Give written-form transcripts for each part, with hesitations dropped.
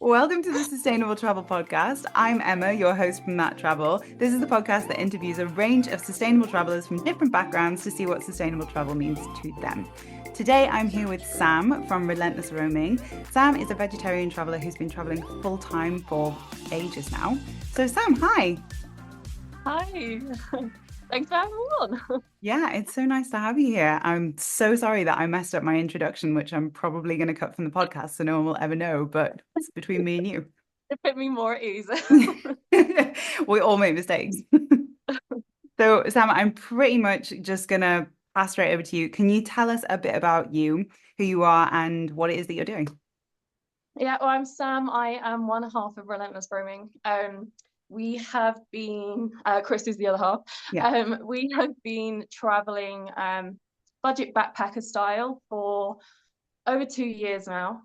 Welcome to the Sustainable Travel Podcast. I'm Emma, your host from That Travel. This is the podcast that interviews a range of sustainable travelers from different backgrounds to see what sustainable travel means to them. Today, I'm here with Sam from Relentless Roaming. Sam is a vegetarian traveler who's been traveling full-time for ages now. So Sam, hi. Hi, thanks for having me on. Yeah, it's so nice to have you here. I'm so sorry that I messed up my introduction, which I'm probably going to cut from the podcast so no one will ever know, but it's between me and you. It put me more at ease. We all make mistakes. So, Sam, I'm pretty much just gonna pass straight over to you. Can you tell us a bit about you, who you are, and what it is that you're doing? Yeah, well, I'm Sam. I am one half of Relentless Roaming. We have been, Chris is the other half. Yeah. We have been traveling budget backpacker style for over 2 years now.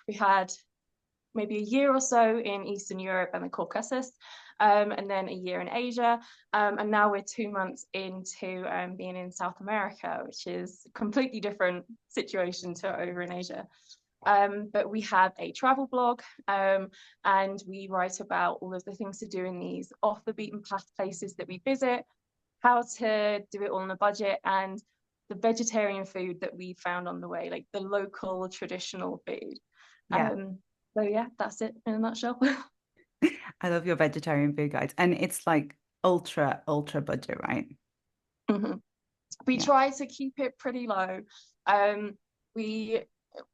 We had maybe a year or so in Eastern Europe and the Caucasus, and then a year in Asia. And now we're 2 months into being in South America, which is a completely different situation to over in Asia. But we have a travel blog, and we write about all of the things to do in these off the beaten path places that we visit, how to do it all on a budget, and the vegetarian food that we found on the way, like the local traditional food. Yeah. So yeah, that's it in a nutshell. I love your vegetarian food guides. And it's like ultra budget, right? Mhm. We Yeah. try to keep it pretty low. We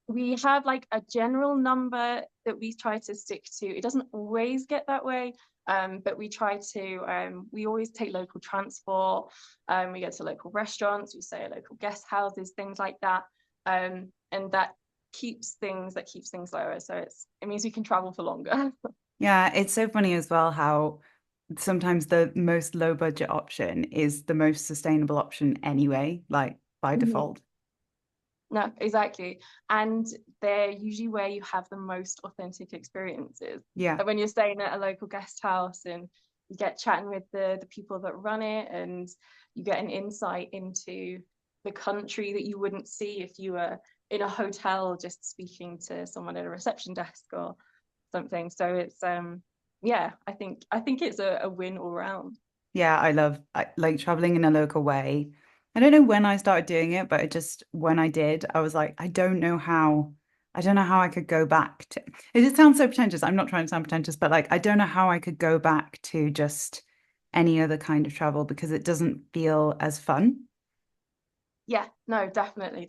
we have like a general number that we try to stick to. It doesn't always get that way, but we try to. We always take local transport. We go to local restaurants. We stay at local guest houses, things like that, and that keeps things lower. So it means we can travel for longer. Yeah, it's so funny as well how sometimes the most low budget option is the most sustainable option anyway, like by Mhm. default. No, exactly. And they're usually where you have the most authentic experiences. Yeah. And when you're staying at a local guest house and you get chatting with the people that run it, and you get an insight into the country that you wouldn't see if you were in a hotel just speaking to someone at a reception desk or something. So it's yeah, I think it's a win all round. Yeah, like traveling in a local way. I don't know when I started doing it, but when I did, I was like, I don't know how I could go back to it. Just sounds so pretentious. I'm not trying to sound pretentious, but like I don't know how I could go back to just any other kind of travel because it doesn't feel as fun. Yeah, no, definitely.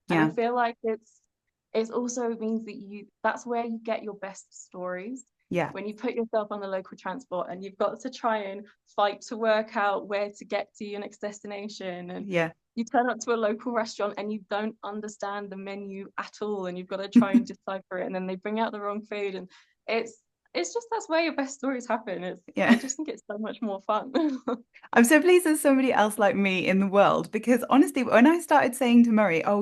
And I Yeah. feel like it's also means that that's where you get your best stories, Yeah. when you put yourself on the local transport and you've got to try and fight to work out where to get to your next destination, and Yeah. you turn up to a local restaurant and you don't understand the menu at all, and you've got to try and decipher it, and then they bring out the wrong food, and it's it's just that's where your best stories happen. I Yeah. just think it's so much more fun. I'm so pleased there's somebody else like me in the world because honestly, when I started saying to Murray, oh,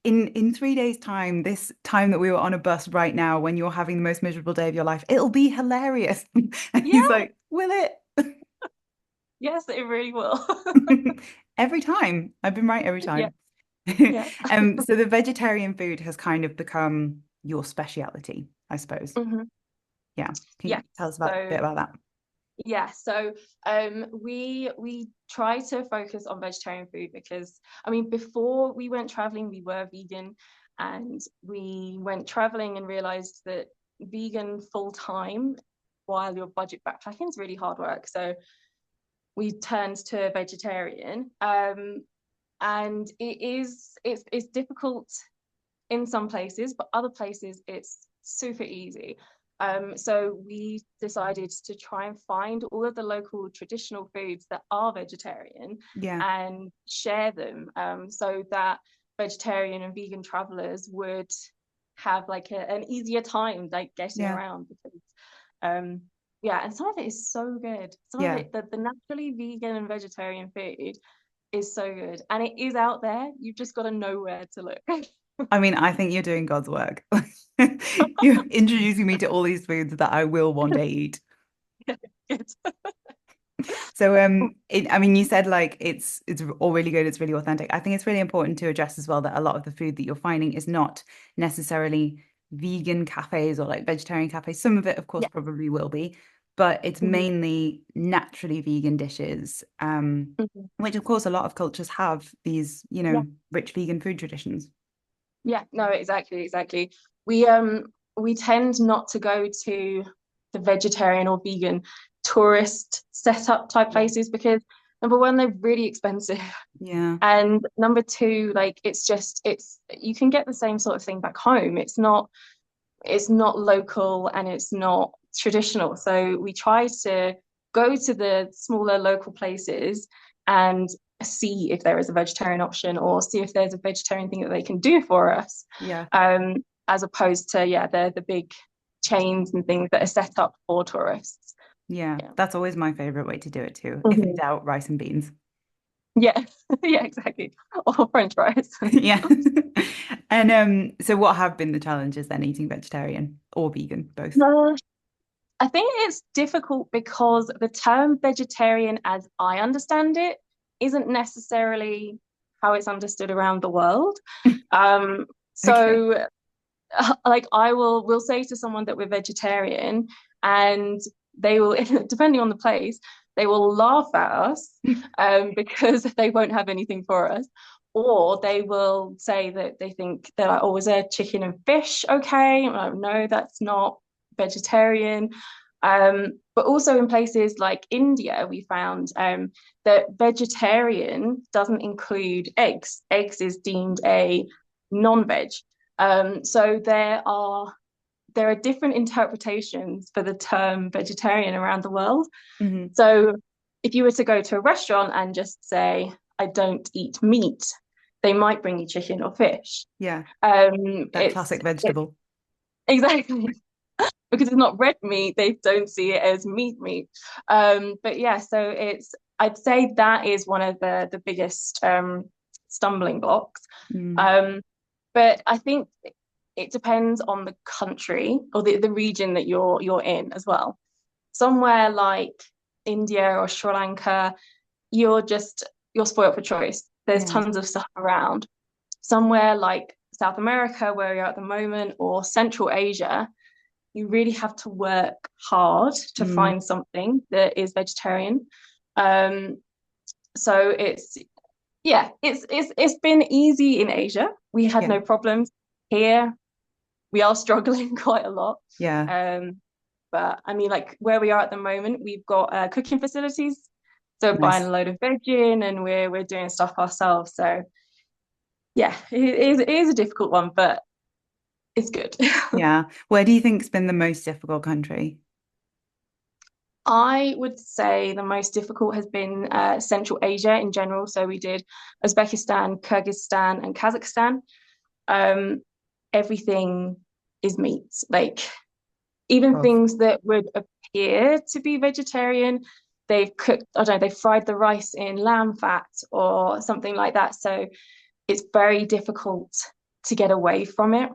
in 3 days' time, this time that we were on a bus right now, when you're having the most miserable day of your life, it'll be hilarious. And he's Yeah, like, will it? yes, it really will. Every time. I've been right every Yeah, time. yeah. So the vegetarian food has kind of become your speciality, I suppose. Mhm. Yeah. Can you Yes. tell us about a bit So about that? yeah, so we try to focus on vegetarian food because I mean before we went traveling we were vegan, and we went traveling and realized that vegan full time while you're budget backpacking is really hard work. So we turned to vegetarian, and it's difficult in some places, but other places it's super easy. So we decided to try and find all of the local traditional foods that are vegetarian Yeah. and share them, so that vegetarian and vegan travelers would have like an easier time like getting Yeah. around, because um yeah, and some of it is so good. Some of Yeah. it, the naturally vegan and vegetarian food is so good, and it is out there. You've just got to know where to look. I mean, I think you're doing God's work. You're introducing me to all these foods that I will one day eat. Good. So, I mean, you said like it's all really good. It's really authentic. I think it's really important to address as well that a lot of the food that you're finding is not necessarily vegan cafes or like vegetarian cafes. Some of it, of course, Yeah. probably will be, but it's Mhm. mainly naturally vegan dishes, Mhm. which of course a lot of cultures have these, Yeah. rich vegan food traditions. Yeah, no, exactly. We tend not to go to the vegetarian or vegan tourist setup type Yeah. places because number one, they're really expensive. Yeah. And number two, like it's you can get the same sort of thing back home. It's not local and it's not traditional. So we try to go to the smaller local places and see if there is a vegetarian option or see if there's a vegetarian thing that they can do for us. Yeah. As opposed to, yeah, the big chains and things that are set up for tourists. Yeah. Yeah. That's always my favorite way to do it too. If in Mhm. doubt, rice and beans. Yeah, yeah, exactly. Or French fries. Yeah. And so what have been the challenges then eating vegetarian or vegan, both? No, I think it's difficult because the term vegetarian, as I understand it, isn't necessarily how it's understood around the world. Um, Okay. so like will say to someone that we're vegetarian and they will, depending on the place, they will laugh at us because they won't have anything for us. Or they will say that they think they're like, oh, is there chicken and fish? Okay. I'm like, no, that's not vegetarian. But also in places like India, we found that vegetarian doesn't include eggs. Eggs is deemed a non-veg. So there are different interpretations for the term vegetarian around the world. Hmm. So if you were to go to a restaurant and just say, I don't eat meat, they might bring you chicken or fish. Yeah. That It's classic vegetable. exactly because it's not red meat, they don't see it as meat. But yeah, so I'd say that is one of the biggest stumbling blocks. Mm. Um, but I think it depends on the country or the region that you're in as well. Somewhere like India or Sri Lanka, you're spoiled for choice. There's Yeah. tons of stuff around. Somewhere like South America, where we are at the moment, or Central Asia, you really have to work hard to Mm. find something that is vegetarian. Um, so it's been easy in Asia. We had Yeah. no problems. Here we are struggling quite a lot. Yeah. Um, but I mean, like where we are at the moment, we've got cooking facilities. So buying Nice. a load of veg in and we're doing stuff ourselves. So yeah, it is a difficult one, but it's good. Yeah. Where do you think's been the most difficult country? I would say the most difficult has been Central Asia in general. So we did Uzbekistan, Kyrgyzstan, and Kazakhstan. Um, Everything is meat. Like even Of. things that would appear to be vegetarian, they've cooked, I don't know, they've fried the rice in lamb fat or something like that. So it's very difficult to get away from it.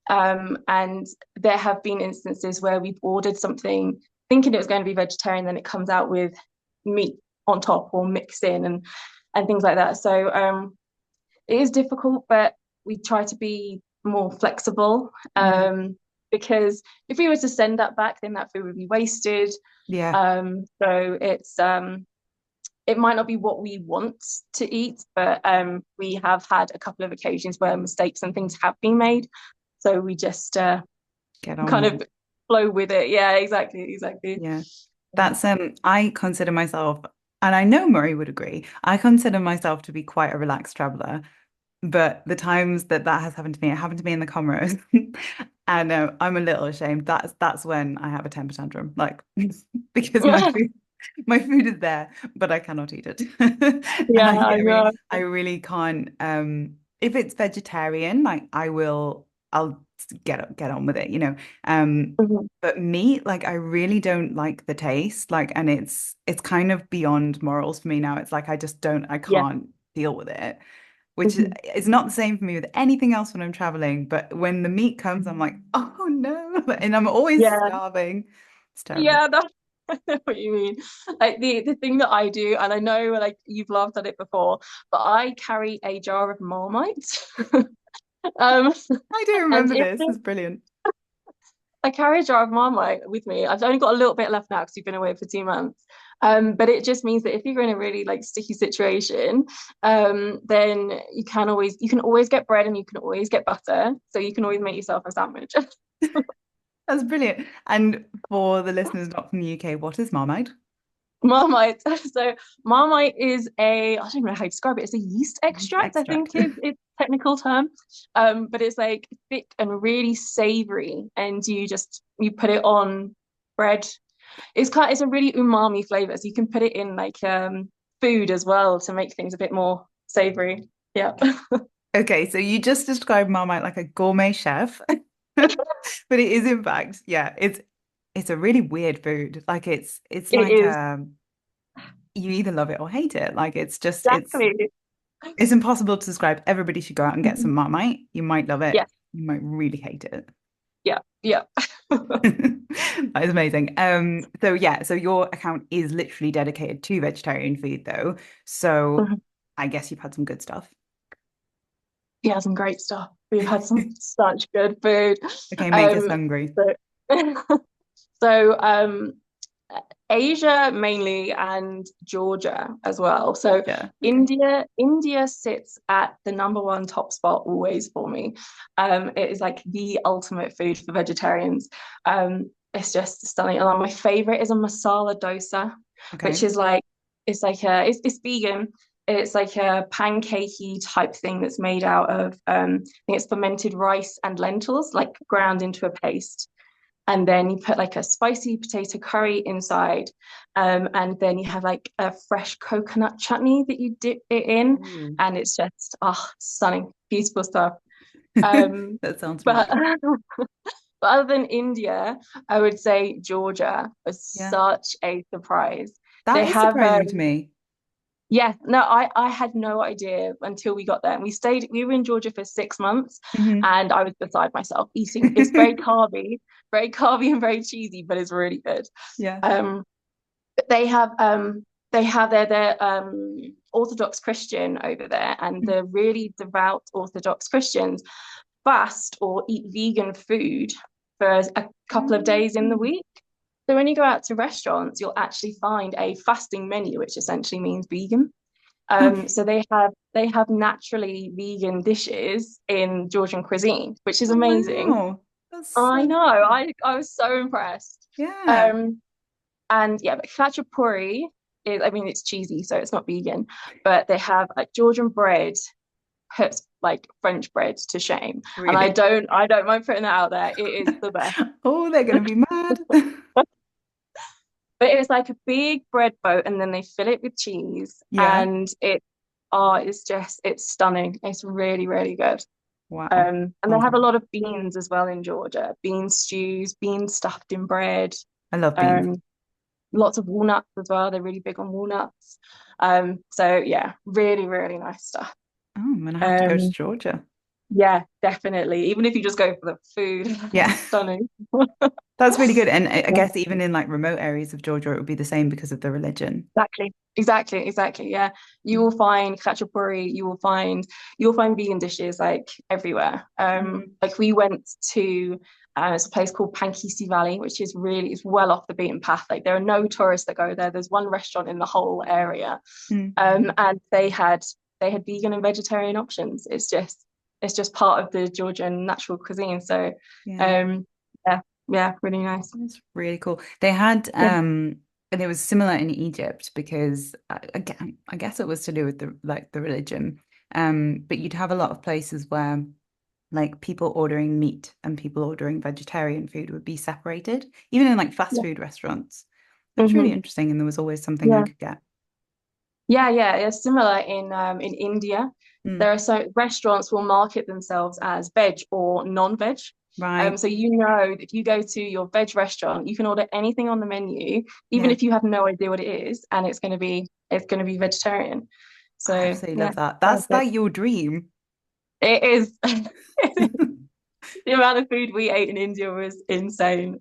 And there have been instances where we've ordered something thinking it was going to be vegetarian, then it comes out with meat on top or mixed in and things like that. So it is difficult, but we try to be more flexible. Mm. Because if we were to send that back, then that food would be wasted. Yeah. So it might not be what we want to eat, but we have had a couple of occasions where mistakes and things have been made. So we just Get on kind with of it. flow with it. Yeah, exactly. Yeah. That's I consider myself, and I know Murray would agree, I consider myself to be quite a relaxed traveler. But the times that that has happened to me, it happened to me in the Comoros, and I'm a little ashamed. That's when I have a temper tantrum, like because Yeah, my food is there, but I cannot eat it, and yeah, I know. I really can't. If it's vegetarian, like I'll get on with it, you know. Mhm. But meat, like I really don't like the taste, like, and it's kind of beyond morals for me now. It's like I Yeah. can't deal with it, which Mhm. is not the same for me with anything else when I'm traveling. But when the meat comes, I'm like, oh no, and I'm always Yeah, starving. It's terrible. yeah, that's I know what you mean. Like the thing that I do, and I know like you've laughed at it before, but I carry a jar of Marmite. Um, I do and remember if this. It's brilliant. I carry a jar of Marmite with me. I've only got a little bit left now because we've been away for 2 months. But it just means that if you're in a really like sticky situation, then you can always get bread and you can always get butter. So you can always make yourself a sandwich. That's brilliant. And for the listeners not from the UK, what is Marmite? Marmite. So Marmite is I don't know how to describe it. It's a yeast Yeast extract, I think extract. is its technical term. But it's like thick and really savory, and you put it on bread. It's a really umami flavor, so you can put it in like food as well to make things a bit more savory. Yeah. Okay, so you just described Marmite like a gourmet chef, but it is in fact, yeah, it's a really weird food. Like it's It like is you either love it or hate it. Like it's just exactly. it's impossible to describe. Everybody should go out and get some Marmite. You might love it. Yeah, You might really hate it. yeah, yeah. That is amazing. So yeah, so your account is literally dedicated to vegetarian food though. So Mhm. I guess you've had some good stuff. Yeah, some great stuff. We've had some such good food. Okay, make us Um, hungry. so, so Asia mainly and Georgia as well. So Yeah. Okay. India sits at the number one top spot always for me. It is like the ultimate food for vegetarians. It's just stunning. And my favorite is a masala dosa, which Okay. is like it's vegan. It's like a pancakey type thing that's made out of I think it's fermented rice and lentils, like ground into a paste, and then you put like a spicy potato curry inside, and then you have like a fresh coconut chutney that you dip it in, Ooh. and it's just stunning, beautiful stuff. Um, That sounds really but good. but other than India, I would say Georgia was Yeah. such a surprise. They That is have surprising to me. yeah, no, I had no idea until we got there. And we were in Georgia for 6 months, Hmm. and I was beside myself eating. It's very carby and very cheesy, but it's really good. Yeah. Um, but they have their Orthodox Christian over there, and the really devout Orthodox Christians fast or eat vegan food for a couple of days in the Mm. week. So when you go out to restaurants, you'll actually find a fasting menu, which essentially means vegan. Okay. So they have naturally vegan dishes in Georgian cuisine, which is Oh, amazing. wow. That's I so know, cool. I was so impressed. Yeah. Um, and yeah, but khachapuri is, I mean, it's cheesy, so it's not vegan, but they have like Georgian bread puts like French bread to shame. And Really. I don't mind putting that out there. It is the best. Oh, they're gonna be mad. But it's like a big bread boat, and then they fill it with cheese, Yeah. and it's stunning. It's really, really good. Wow. And they Sounds have a good. lot of beans as well in Georgia. Bean stews, beans stuffed in bread. I love beans. Um, Lots of walnuts as well. They're really big on walnuts. So yeah, really, really nice stuff. Oh, I'm gonna have to go to Um, Georgia. yeah, definitely. Even if you just go for the food, Yeah. it's stunning. That's really good. And I guess even in like remote areas of Georgia, it would be the same because of the religion. Exactly. Exactly, exactly. Yeah. You will find khachapuri, you'll find vegan dishes like everywhere. Mhm. Like we went to it's a place called Pankisi Valley, which is really it's well off the beaten path. Like there are no tourists that go there. There's one restaurant in the whole area. Mm. And they had vegan and vegetarian options. It's just part of the Georgian natural cuisine. So Yeah. um yeah, yeah, really nice. It's really cool. They had Yeah. and it was similar in Egypt because again, I guess it was to do with the like the religion. But you'd have a lot of places where like people ordering meat and people ordering vegetarian food would be separated, even in like fast Yeah. food restaurants. It was really Hmm. interesting, and there was always something I Yeah. could get. Yeah, yeah, it's similar in India. Mm, There are so restaurants will market themselves as veg or non-veg. right. So you know if you go to your veg restaurant, you can order anything on the menu, even Yeah. if you have no idea what it is, and it's gonna be vegetarian. I So absolutely yeah, love that. That's perfect. like your dream. It is. The amount of food we ate in India was insane.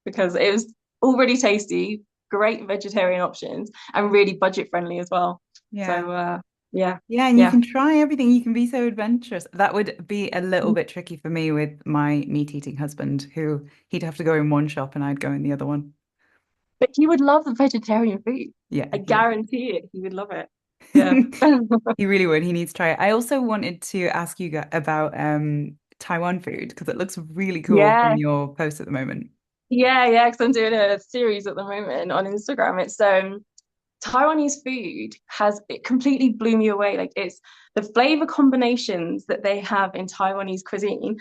Because it was already tasty, great vegetarian options, and really budget friendly as well. Yeah. So Yeah. Yeah, and you Yeah. can try everything. You can be so adventurous. That would be a little bit tricky for me with my meat-eating husband, who he'd have to go in one shop and I'd go in the other one. But he would love the vegetarian food. Yeah, I he would. guarantee it. He would love it. Yeah. He really would. He needs to try it. I also wanted to ask you about Taiwan food because it looks really cool from Yeah. your post at the moment. Yeah. Because I'm doing a series at the moment on Instagram. It's Taiwanese food has it completely blew me away. Like it's the flavor combinations that they have in Taiwanese cuisine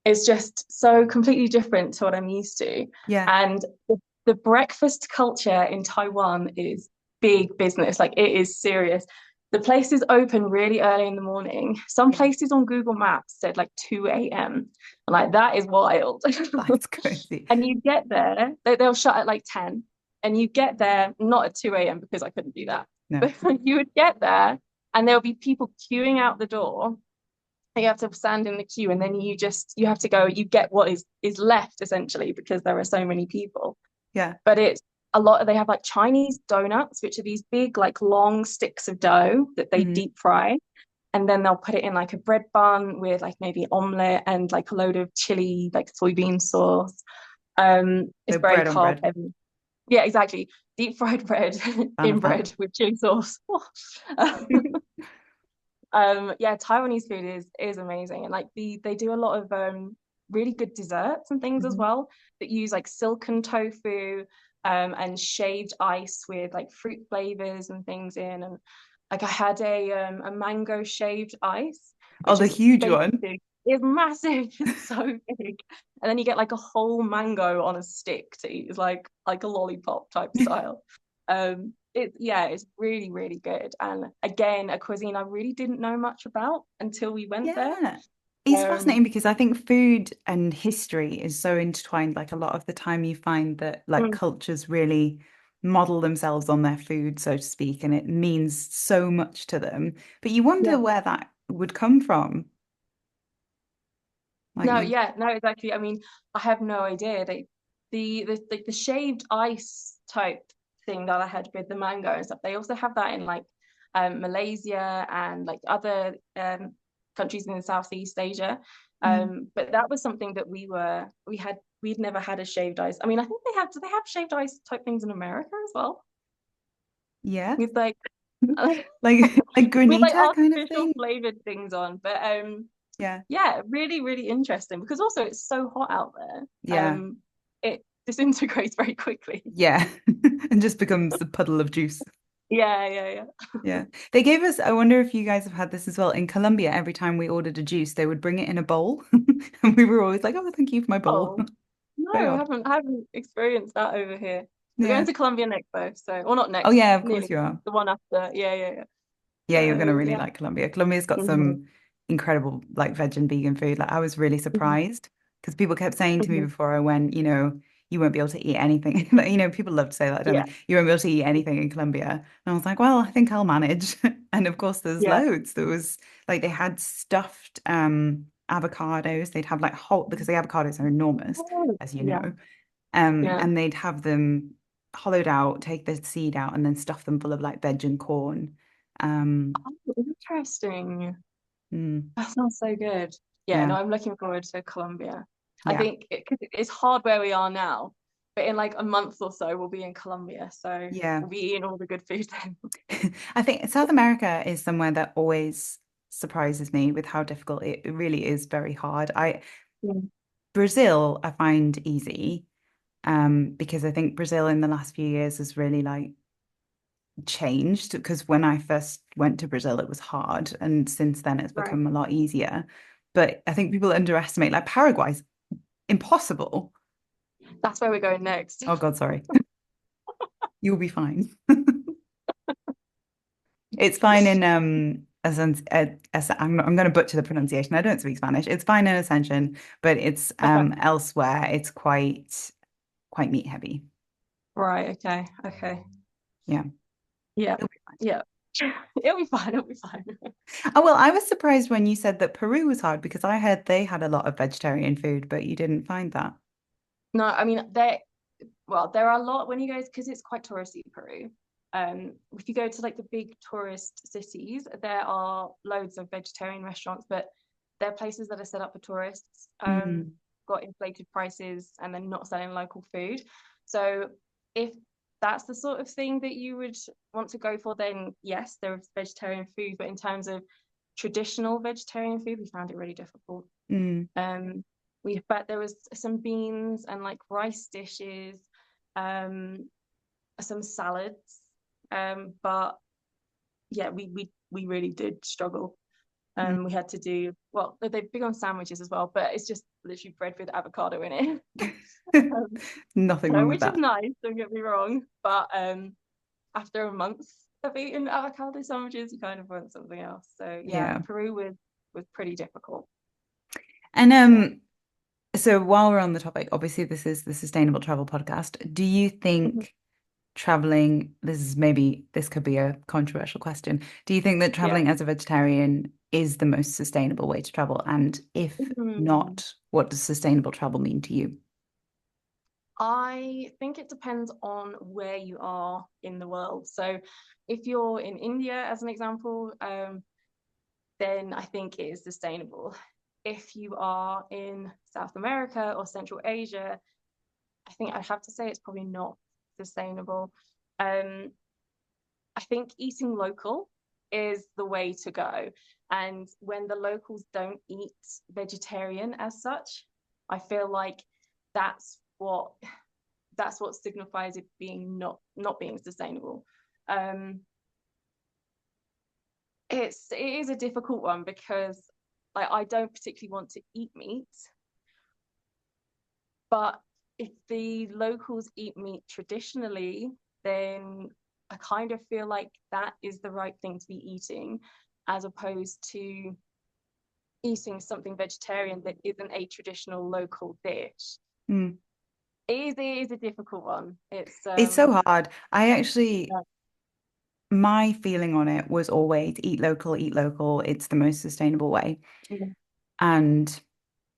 is just so completely different to what I'm used to. Yeah. And the breakfast culture in Taiwan is big business. Like it is serious. The places open really early in the morning. Some Yeah. places on Google Maps said like 2 a.m. And like that is wild. That's crazy. And you get there, they'll shut at like 10. And you get there, not at 2 a.m. because I couldn't do that. No. But you would get there and there'll be people queuing out the door. You have to stand in the queue and then you have to go, you get what is left essentially because there are so many people. Yeah. But it's a lot they have like Chinese donuts, which are these big, like long sticks of dough that they Hmm. deep fry. And then they'll put it in like a bread bun with like maybe omelette and like a load of chili, like soybean sauce. It's So very bread on carb bread. heavy. Yeah, exactly. Deep fried bread Fan in of that. bread with chili sauce. Yeah, Taiwanese food is amazing, and like they do a lot of really good desserts and things as Mhm. well that use like silken tofu and shaved ice with like fruit flavors and things in, and like I had a mango shaved ice, Oh, which the is huge one. basically is massive, it's so big, and then you get like a whole mango on a stick to eat. It's like a lollipop type style. It's really, really good. And again, a cuisine I really didn't know much about until we went there. Yeah. It's Um, fascinating because I think food and history is so intertwined. Like a lot of the time you find that like mm, cultures really model themselves on their food, so to speak, and it means so much to them. But you wonder yeah. where that would come from. Like No, you, yeah, no, exactly. I mean, I have no idea. The shaved ice type thing that I had with the mango and stuff, they also have that in like Malaysia and like other countries in Southeast Asia. Mm. But that was something that we'd never had a shaved ice. I mean, I think do they have shaved ice type things in America as well? Yeah. With like Like with like granita kind of artificial thing. flavored things on. But Yeah. yeah, really, really interesting because also it's so hot out there. Yeah. It disintegrates very quickly. Yeah. And just becomes a puddle of juice. Yeah. Yeah. They gave us, I wonder if you guys have had this as well. In Colombia, every time we ordered a juice, they would bring it in a bowl. And we were always like, oh, thank you for my bowl. Oh no, Very odd. I haven't experienced that over here. We're going Yeah. to Colombia next though, so or not Oh, next, yeah, of course nearly you are. the one after. Yeah. Yeah, you're gonna So really yeah. like Colombia. Colombia's got Hmm. some incredible like veg and vegan food. Like I was really Hmm. surprised because people kept saying to me Hmm. before I went, you won't be able to eat anything. Like, people love to say that, don't Yeah, they? You won't be able to eat anything in Colombia. And I was like, well, I think I'll manage. And of course there's yeah. loads. There was like they had stuffed avocados. They'd have like whole because the avocados are enormous, Oh, as you yeah, know. yeah. And they'd have them hollowed out, take the seed out, and then stuff them full of like veg and corn. Um, Oh, interesting. mm. That sounds so good. Yeah, no, Yeah, I'm looking forward to Colombia. I yeah, think cause it's hard where we are now, but in like a month or so, we'll be in Colombia. So yeah. we'll be eating all the good food then. I think South America is somewhere that always surprises me with how difficult it really is very hard. Mm. Brazil I find easy, because I think Brazil in the last few years has really like changed because when I first went to Brazil it was hard and since then it's Right. become a lot easier. But I think people underestimate like Paraguay's impossible. That's where we're going next. Oh God, sorry. You'll be fine. It's fine in I'm going to butcher the pronunciation. I don't speak Spanish. It's fine in Ascension, but it's Okay. elsewhere. It's quite meat heavy. Right. Okay. Yeah, Yeah. it'll be fine. Yeah. It'll be fine. It'll be fine. Oh well, I was surprised when you said that Peru was hard because I heard they had a lot of vegetarian food, but you didn't find that. No, I mean, there are a lot when you go because it's quite touristy, Peru. If you go to like the big tourist cities, there are loads of vegetarian restaurants, but they're places that are set up for tourists, Mm. got inflated prices, and they're not selling local food. So if that's the sort of thing that you would want to go for, then yes, there's vegetarian food. But in terms of traditional vegetarian food, we found it really difficult. Mm. But there was some beans and like rice dishes, um, some salads. But yeah, we really did struggle. Mm. We had to do, well, they're big on sandwiches as well, but it's just literally bread with avocado in it. um, Nothing so wrong with which is that. nice, don't get me wrong. But after a month of eating avocado sandwiches, you kind of want something else. So yeah, Yeah. Peru was pretty difficult. And Yeah. so while we're on the topic, obviously this is the Sustainable Travel Podcast. Do you Mhm. think traveling, this could be a controversial question. Do you think that Yeah. traveling as a vegetarian is the most sustainable way to travel? And if Mhm. not, what does sustainable travel mean to you? I think it depends on where you are in the world. So if you're in India, as an example, then I think it is sustainable. If you are in South America or Central Asia, I think I'd have to say it's probably not sustainable. Um, I think eating local is the way to go. And when the locals don't eat vegetarian as such, I feel like that's what that's what signifies it being not being sustainable. Um, it is a difficult one because like I don't particularly want to eat meat, but if the locals eat meat traditionally, then I kind of feel like that is the right thing to be eating, as opposed to eating something vegetarian that isn't a traditional local dish. Mm. It is a difficult one. It's so hard. I actually, Yeah. my feeling on it was always eat local, eat local. It's the most sustainable way. Mhm. And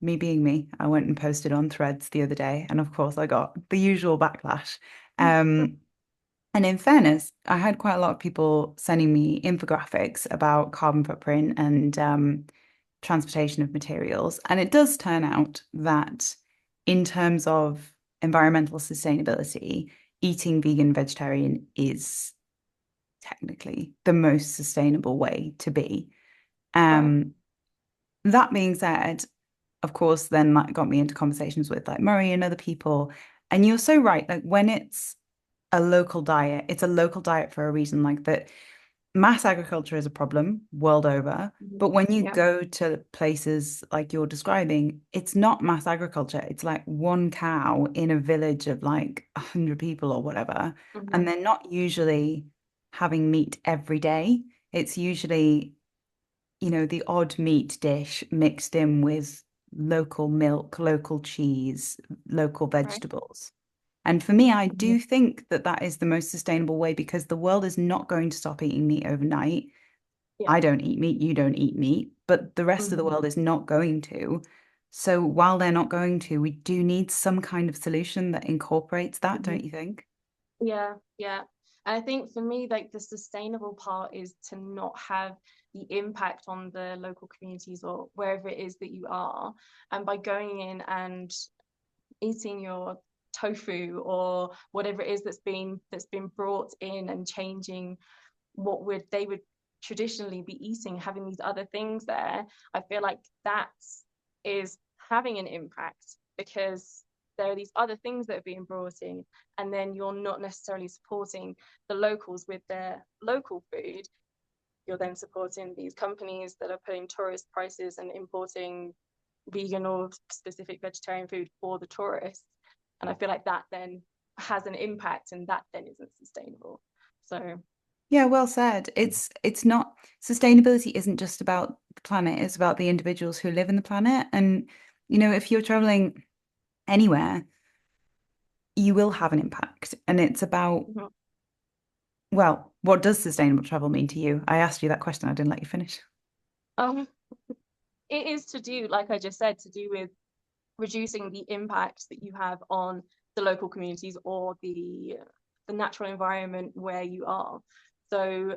me being me, I went and posted on Threads the other day, and of course I got the usual backlash. Um, and in fairness, I had quite a lot of people sending me infographics about carbon footprint and transportation of materials. And it does turn out that in terms of environmental sustainability, eating vegan vegetarian is technically the most sustainable way to be. Right. Um, that being said, of course, then that got me into conversations with like Murray and other people. And you're so right. Like when it's a local diet, it's a local diet for a reason. Like that, mass agriculture is a problem world over. Mhm. But when you Yeah. go to places like you're describing, it's not mass agriculture. It's like one cow in a village of like 100 people or whatever. And Mhm. they're not usually having meat every day. It's usually the odd meat dish mixed in with local milk, local cheese, local Right. vegetables. And for me, I Mhm. do think that that is the most sustainable way because the world is not going to stop eating meat overnight. Yeah. I don't eat meat, you don't eat meat, but the rest of the Mhm. world is not going to. So while they're not going to, we do need some kind of solution that incorporates that, Mhm. don't you think? Yeah, yeah. And I think for me, like the sustainable part is to not have the impact on the local communities or wherever it is that you are. And by going in and eating your tofu or whatever it is that's been brought in and changing what would they would traditionally be eating, having these other things there, I feel like that is having an impact because there are these other things that are being brought in, and then you're not necessarily supporting the locals with their local food. You're then supporting these companies that are putting tourist prices and importing vegan or specific vegetarian food for the tourists. And I feel like that then has an impact and that then isn't sustainable. So Yeah, well said. It's not sustainability isn't just about the planet, it's about the individuals who live in the planet. And if you're traveling anywhere, you will have an impact. And it's about, mhm. well, what does sustainable travel mean to you? I asked you that question, I didn't let you finish. um, it is to do, like I just said, to do with reducing the impact that you have on the local communities or the the natural environment where you are. So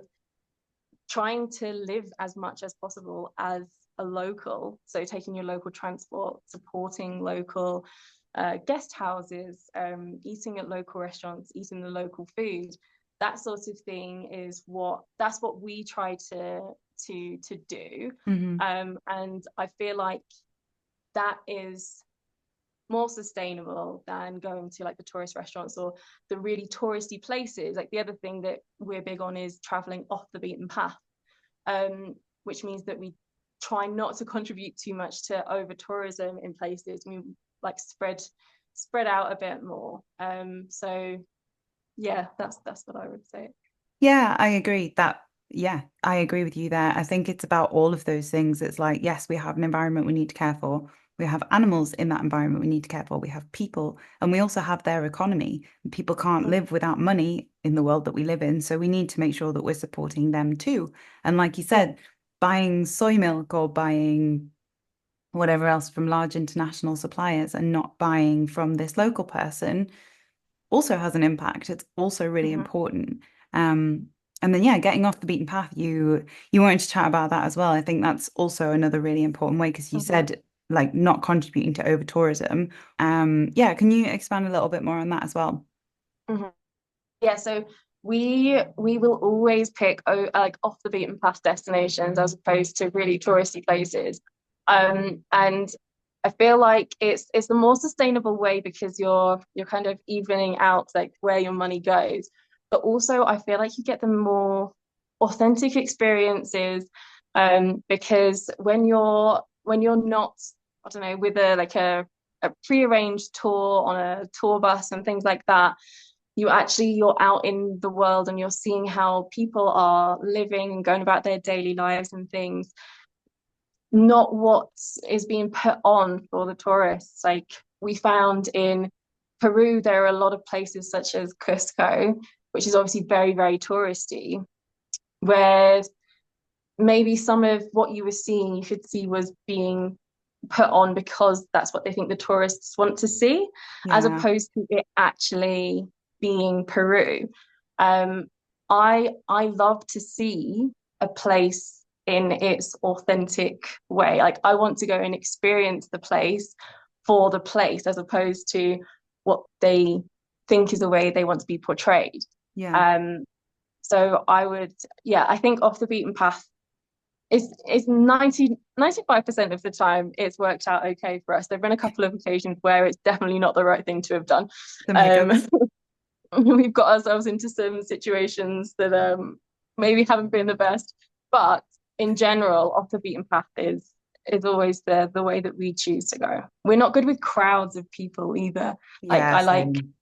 trying to live as much as possible as a local, so taking your local transport, supporting local guest houses, eating at local restaurants, eating the local food, that sort of thing is that's what we try to do. Mm-hmm. And I feel like that is more sustainable than going to like the tourist restaurants or the really touristy places. Like the other thing that we're big on is traveling off the beaten path, which means that we try not to contribute too much to over tourism in places. We like spread out a bit more. So yeah, that's what I would say. Yeah, I agree that. Yeah, I agree with you there. I think it's about all of those things. It's like, yes, we have an environment we need to care for. We have animals in that environment we need to care for. We have people, and we also have their economy. People can't live without money in the world that we live in. So we need to make sure that we're supporting them too. And like you Yeah. said, buying soy milk or buying whatever else from large international suppliers and not buying from this local person also has an impact. It's also really Mm-hmm. important. Um, and then yeah, getting off the beaten path, you wanted to chat about that as well. I think that's also another really important way because you Mm-hmm. said like not contributing to over tourism. Yeah, can you expand a little bit more on that as well? Mm-hmm. Yeah, so we will always pick like off the beaten path destinations as opposed to really touristy places. And I feel like it's the more sustainable way because you're kind of evening out like where your money goes. But also I feel like you get the more authentic experiences because when you're not, I don't know, with a pre-arranged tour on a tour bus and things like that, you're out in the world and you're seeing how people are living and going about their daily lives and things, not what is being put on for the tourists. Like we found in Peru, there are a lot of places such as Cusco, which is obviously very, very touristy, where maybe some of what you were seeing, you could see was being put on because that's what they think the tourists want to see, as Yeah, opposed to it actually being Peru. Um, I love to see a place in its authentic way. Like I want to go and experience the place for the place, as opposed to what they think is the way they want to be portrayed. yeah, Um, so yeah, I think off the beaten path it's 95% of the time it's worked out okay for us. There've been a couple of occasions where it's definitely not the right thing to have done. some Um, hiccups. we've got ourselves into some situations that maybe haven't been the best, but in general, off the beaten path is always the way that we choose to go. We're not good with crowds of people either. Like Yeah, I like same.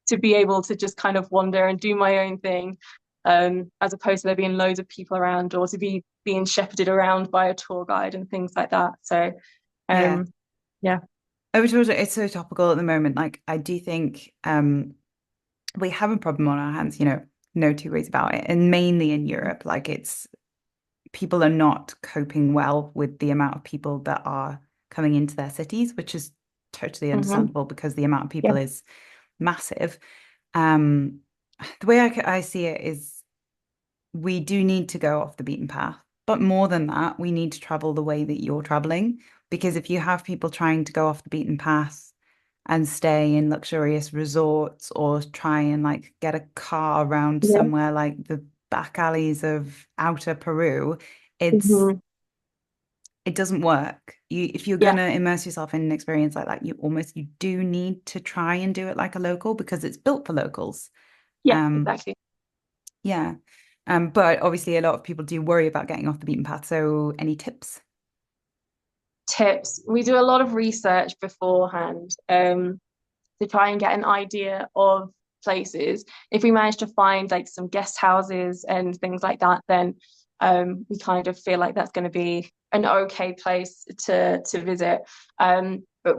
to be able to just kind of wander and do my own thing, as opposed to there being loads of people around or to be being shepherded around by a tour guide and things like that. So, Yeah. yeah. Overtourism, it's so topical at the moment. Like I do think we have a problem on our hands, no two ways about it. And mainly in Europe, like it's people are not coping well with the amount of people that are coming into their cities, which is totally Mm-hmm. understandable because the amount of Yeah. people is massive. Um, the way I see it is we do need to go off the beaten path, but more than that, we need to travel the way that you're traveling. Because if you have people trying to go off the beaten path and stay in luxurious resorts or try and like get a car around Yeah. somewhere like the back alleys of outer Peru, it's Mm-hmm. it doesn't work. If you're Yeah. gonna immerse yourself in an experience like that, you do need to try and do it like a local because it's built for locals. Yeah, Um, exactly. yeah. But obviously a lot of people do worry about getting off the beaten path. So any tips? Tips. We do a lot of research beforehand, to try and get an idea of places. If we manage to find like some guest houses and things like that, then we kind of feel like that's going to be an okay place to visit. But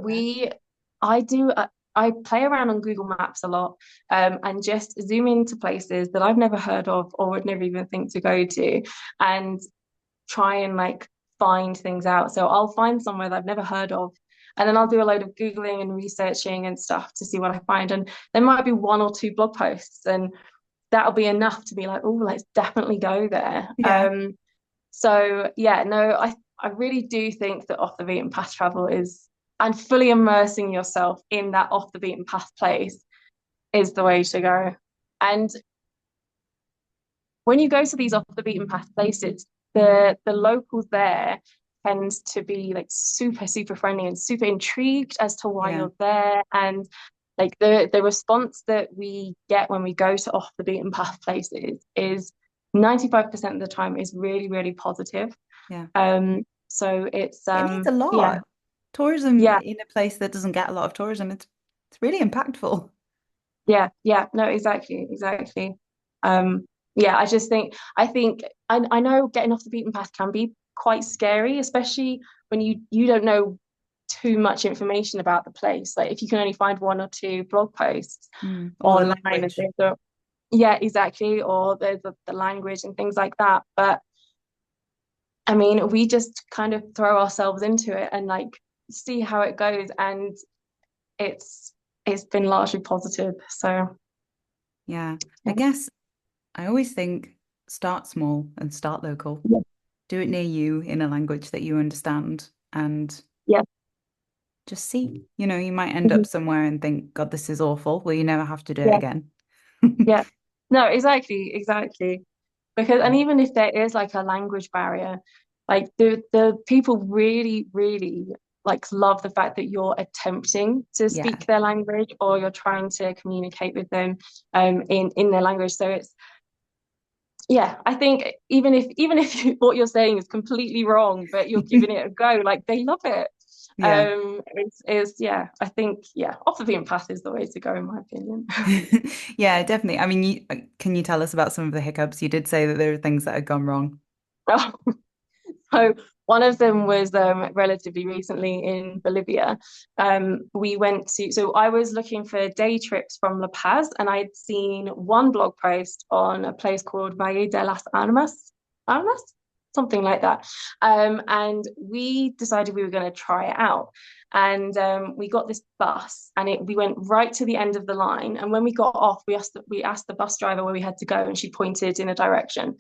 I play around on Google Maps a lot, and just zoom into places that I've never heard of or would never even think to go to, and try and like find things out. So I'll find somewhere that I've never heard of, And then I'll do a load of Googling and researching and stuff to see what I find. And there might be one or two blog posts, and that'll be enough to be like, oh, let's definitely go there. Yeah. So yeah, no, I really do think that off the beaten path travel is, and fully immersing yourself in that off the beaten path place is the way to go. And when you go to these off the beaten path places, the locals there tend to be like super, super friendly and super intrigued as to why Yeah. you're there. And like the response that we get when we go to off the beaten path places is 95% of the time is really, really positive. Yeah. So it's It needs a yeah, lot. Tourism yeah, in a place that doesn't get a lot of tourism, it's really impactful. yeah, no, exactly, exactly. Yeah, I know getting off the beaten path can be quite scary, especially when you don't know too much information about the place. Like if you can only find one or two blog posts Or the online, and language. yeah, exactly, or there's the language and things like that. But I mean, we just kind of throw ourselves into it and like see how it goes, and it's it's been largely positive. So Yeah. I yeah, guess I always think start small and start local. yeah, Do it near you in a language that you understand and yeah, just see. You might end mhm, up somewhere and think, God, this is awful. Well, you never have to do it yeah, again. yeah. No, exactly, exactly. Because and even if there is like a language barrier, like the people really, really like love the fact that you're attempting to Yeah. speak their language, or you're trying to communicate with them in their language. So it's yeah, I think even if what you're saying is completely wrong, but you're giving it a go, like they love it. Yeah. It's yeah, I think yeah, off the beaten path is the way to go in my opinion. Yeah, definitely. I mean, can you tell us about some of the hiccups? You did say that there are things that had gone wrong. So one of them was relatively recently in Bolivia. We went to, so I was looking for day trips from La Paz, and I'd seen one blog post on a place called Valle de las Almas, something like that. And we decided we were going to try it out. And we got this bus, and we went right to the end of the line. And when we got off, we asked the bus driver where we had to go, and she pointed in a direction.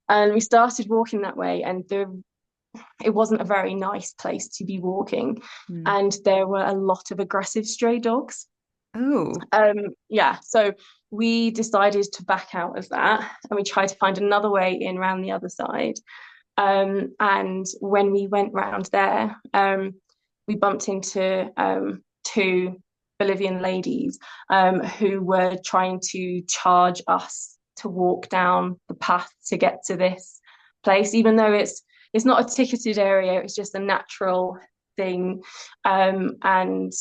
And we started walking that way, and it wasn't a very nice place to be walking. Hmm. And there were a lot of aggressive stray dogs. Oh, Yeah, so we decided to back out of that, and we tried to find another way in around the other side. And when we went round there, we bumped into two Bolivian ladies who were trying to charge us to walk down the path to get to this place, even though it's not a ticketed area, it's just a natural thing. And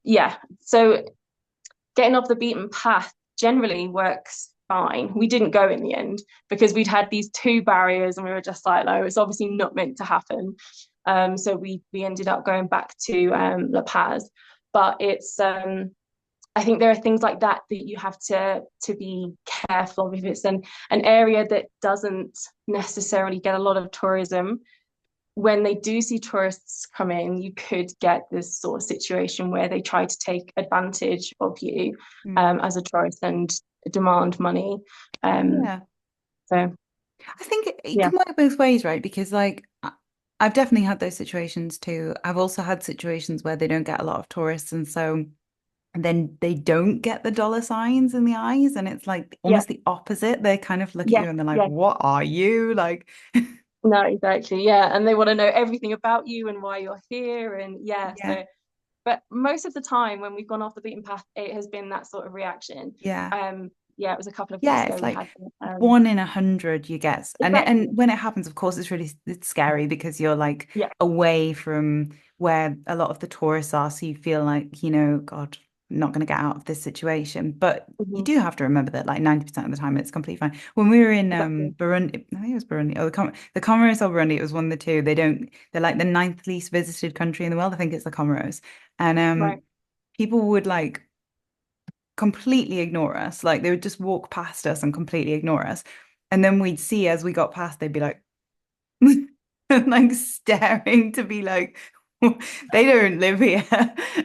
yeah, so getting off the beaten path generally works fine. We didn't go in the end because we'd had these two barriers, and we were just like, no, it's obviously not meant to happen. So we ended up going back to La Paz. But it's I think there are things like that that you have to be careful of. If it's an area that doesn't necessarily get a lot of tourism, when they do see tourists come in, you could get this sort of situation where they try to take advantage of you hmm. as a tourist and demand money. Um, Yeah. so I think it yeah, can work both ways, right? Because like I've definitely had those situations too. I've also had situations where they don't get a lot of tourists, and so then they don't get the dollar signs in the eyes, and it's like yeah, almost the opposite. They kind of look at yeah, you and they're like, yeah. "What are you?" Like, No, exactly. Yeah, and they want to know everything about you and why you're here, and yeah. yeah, So, but most of the time when we've gone off the beaten path, it has been that sort of reaction. yeah. Yeah, it was a couple of weeks Yeah, ago it's we like had one in 100 you get. And exactly. when it happens, of course, it's scary because you're like Yeah. away from where a lot of the tourists are. So you feel like, God, I'm not going to get out of this situation. But you Mhm, do have to remember that like 90% of the time it's completely fine. When we were in exactly. Burundi, I think it was Burundi, or the Comoros or Burundi, it was one of the two. They're like the ninth least visited country in the world. I think it's the Comoros. And Right. people would like completely ignore us. Like they would just walk past us and completely ignore us. And then we'd see as we got past, they'd be like, like staring to be like, They don't live here.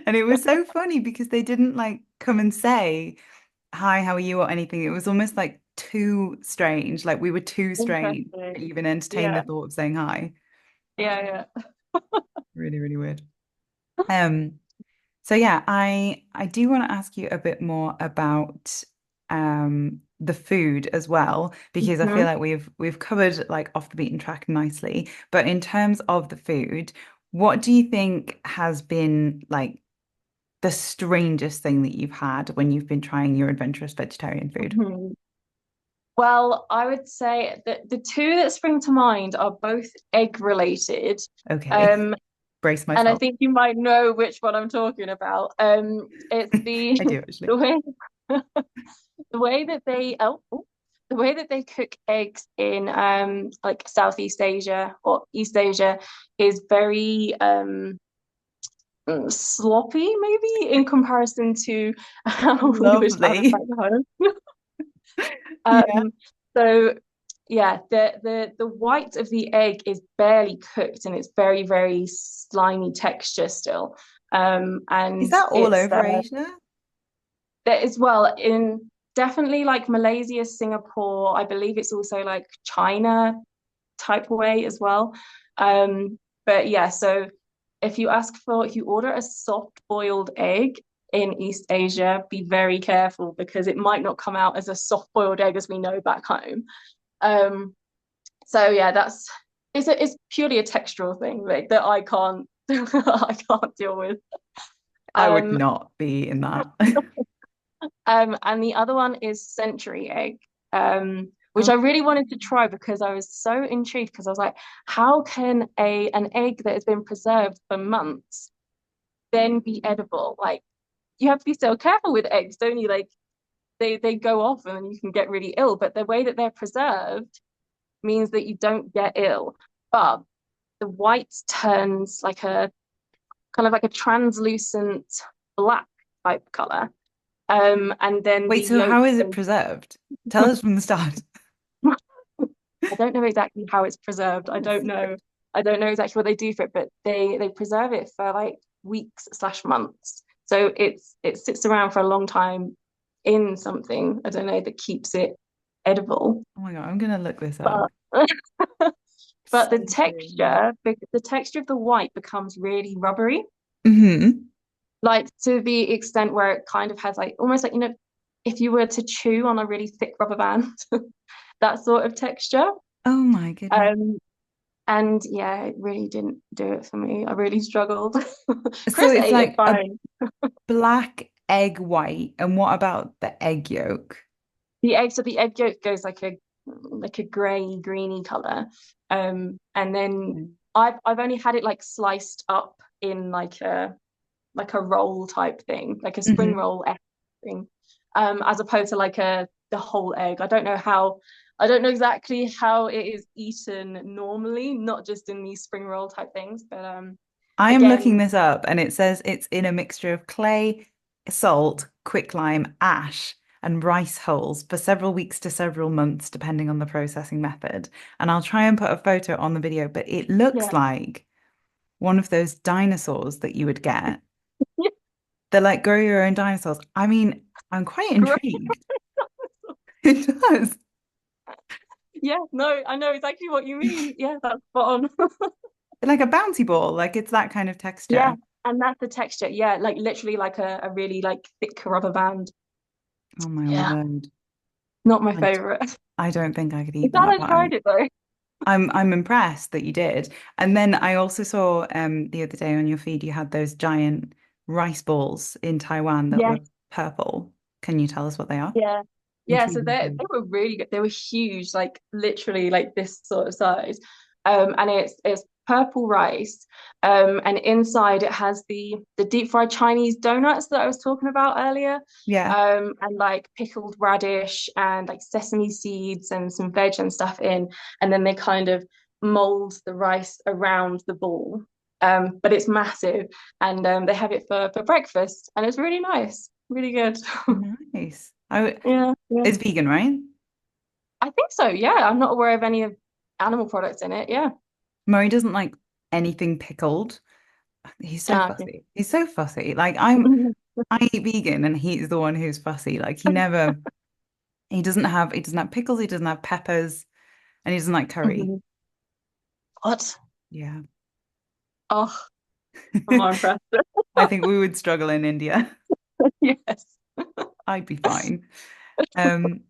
And it was so funny because they didn't like come and say, hi, how are you or anything. It was almost like too strange. Like we were too strange to Interesting. even entertain the Yeah. thought of saying hi. Yeah. Yeah. Really, really weird. Um, so yeah, I do want to ask you a bit more about the food as well, because I feel Mhm. like we've covered like off the beaten track nicely. But in terms of the food, what do you think has been like the strangest thing that you've had when you've been trying your adventurous vegetarian food? Mhm. Well, I would say that the two that spring to mind are both egg related. Okay, Um, brace and I myself. think you might know which one I'm talking about. It's the I do actually. the way the way that the way that they cook eggs in like Southeast Asia or East Asia is very sloppy, maybe in comparison to how we would have it back Lovely. home. Yeah. Um, so yeah, the white of the egg is barely cooked and it's very, very slimy texture still. Is And that all it's over Asia? there as well in definitely like Malaysia, Singapore. I believe it's also like China type way as well. But yeah, so if you order a soft boiled egg in East Asia, be very careful because it might not come out as a soft boiled egg as we know back home. Um, so yeah, it's purely a textural thing like that I can't I can't deal with. I would Um, not be in that. and the other one is century egg, which Oh, I really wanted to try because I was so intrigued because I was like, how can a an egg that has been preserved for months then be edible? Like you have to be so careful with eggs, don't you? Like they go off and then you can get really ill. But the way that they're preserved means that you don't get ill. But the white turns like a kind of like a translucent black type color. And then the wait, so yolk how is it goes preserved? Tell us from the start. I don't know exactly how it's preserved. I don't Secret. know. I don't know exactly what they do for it, but they preserve it for like weeks slash months. So it sits around for a long time in something, I don't know, that keeps it edible. Oh my God, I'm gonna look this up. But but Century. the texture of the white becomes really rubbery, Hmm. like to the extent where it kind of has like almost like, if you were to chew on a really thick rubber band, that sort of texture. Oh my goodness. Um, And yeah, it really didn't do it for me. I really struggled. So Chris it's ate it like a fine. black egg white, and what about the egg yolk? So the egg yolk goes like a grey, greeny color. And then Mm. I've only had it like sliced up in like a roll type thing, like a spring Hmm. roll thing, as opposed to like the whole egg. I don't know exactly how it is eaten normally, not just in these spring roll type things, but I am looking again, this up, and it says it's in a mixture of clay, salt, quicklime, ash, and rice hulls for several weeks to several months, depending on the processing method. And I'll try and put a photo on the video, but it looks yeah. like one of those dinosaurs that you would get. They're like grow your own dinosaurs. I mean, I'm quite intrigued. It does. Yeah, no, I know exactly what you mean. Yeah, that's spot on. Like a bouncy ball, like it's that kind of texture. Yeah, and that's the texture. Yeah, like literally like a really like thick rubber band. Oh my Yeah, word. not my I, d- favorite. I don't think I could I'm eat glad that, I but tried it though. I'm impressed that you did. And then I also saw the other day on your feed you had those giant rice balls in Taiwan that Yeah, were purple. Can you tell us what they are? yeah. Yeah, so Intriguing they food. were really good. They were huge, like literally like this sort of size. And it's purple rice. And inside it has the deep fried Chinese donuts that I was talking about earlier. Yeah. And like pickled radish and like sesame seeds and some veg and stuff in. And then they kind of mold the rice around the ball. But it's massive, and they have it for breakfast, and it's really nice, really good. Nice. Yeah, yeah. It's vegan, right? I think so. Yeah, I'm not aware of any of animal products in it. Yeah. Murray doesn't like anything pickled. He's so Ah, okay. fussy. He's so fussy. Like I eat vegan and he's the one who's fussy. Like he doesn't have pickles, he doesn't have peppers, and he doesn't like curry. Mhm. What? Yeah. Oh, I'm not impressed. I think we would struggle in India. Yes. I'd be fine. Um,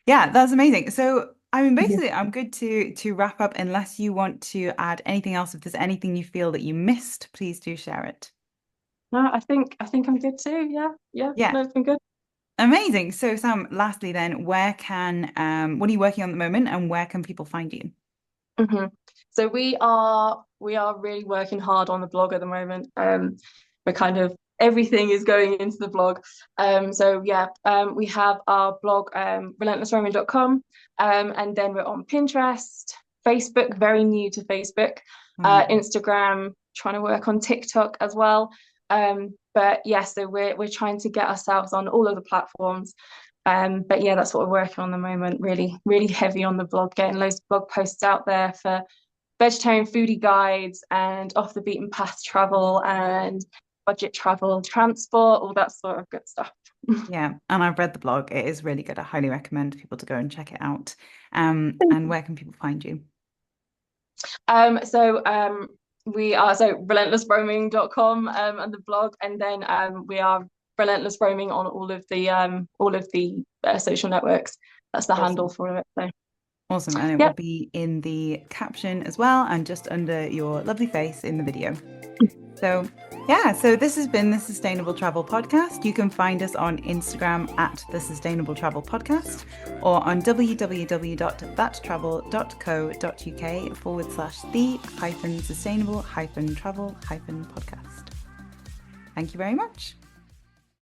yeah, that's amazing. So, I mean, Mhm. basically, I'm good to wrap up unless you want to add anything else. If there's anything you feel that you missed, please do share it. No, I think I'm good too. Yeah, yeah. Yeah, No, it's been good. amazing. So, Sam, lastly, then, what are you working on at the moment, and where can people find you? hmm So we are really working hard on the blog at the moment. We're kind of everything is going into the blog. So yeah, we have our blog, relentlessroaming.com, and then we're on Pinterest, Facebook, very new to Facebook, Amazing. Instagram, trying to work on TikTok as well. But yeah, so we're trying to get ourselves on all of the platforms. But yeah, that's what we're working on at the moment. Really, really heavy on the blog, getting loads of blog posts out there for vegetarian foodie guides and off the beaten path travel and budget travel, transport, all that sort of good stuff. Yeah, and I've read the blog. It is really good. I highly recommend people to go and check it out. And where can people find you? So we are relentlessroaming.com and the blog, and then we are relentless roaming on all of the social networks. That's the handle Awesome. for it. So Awesome. And it will yep. be in the caption as well and just under your lovely face in the video. So, yeah, so this has been the Sustainable Travel Podcast. You can find us on Instagram at the Sustainable Travel Podcast or on www.thattravel.co.uk/the-sustainable-travel-podcast. Thank you very much.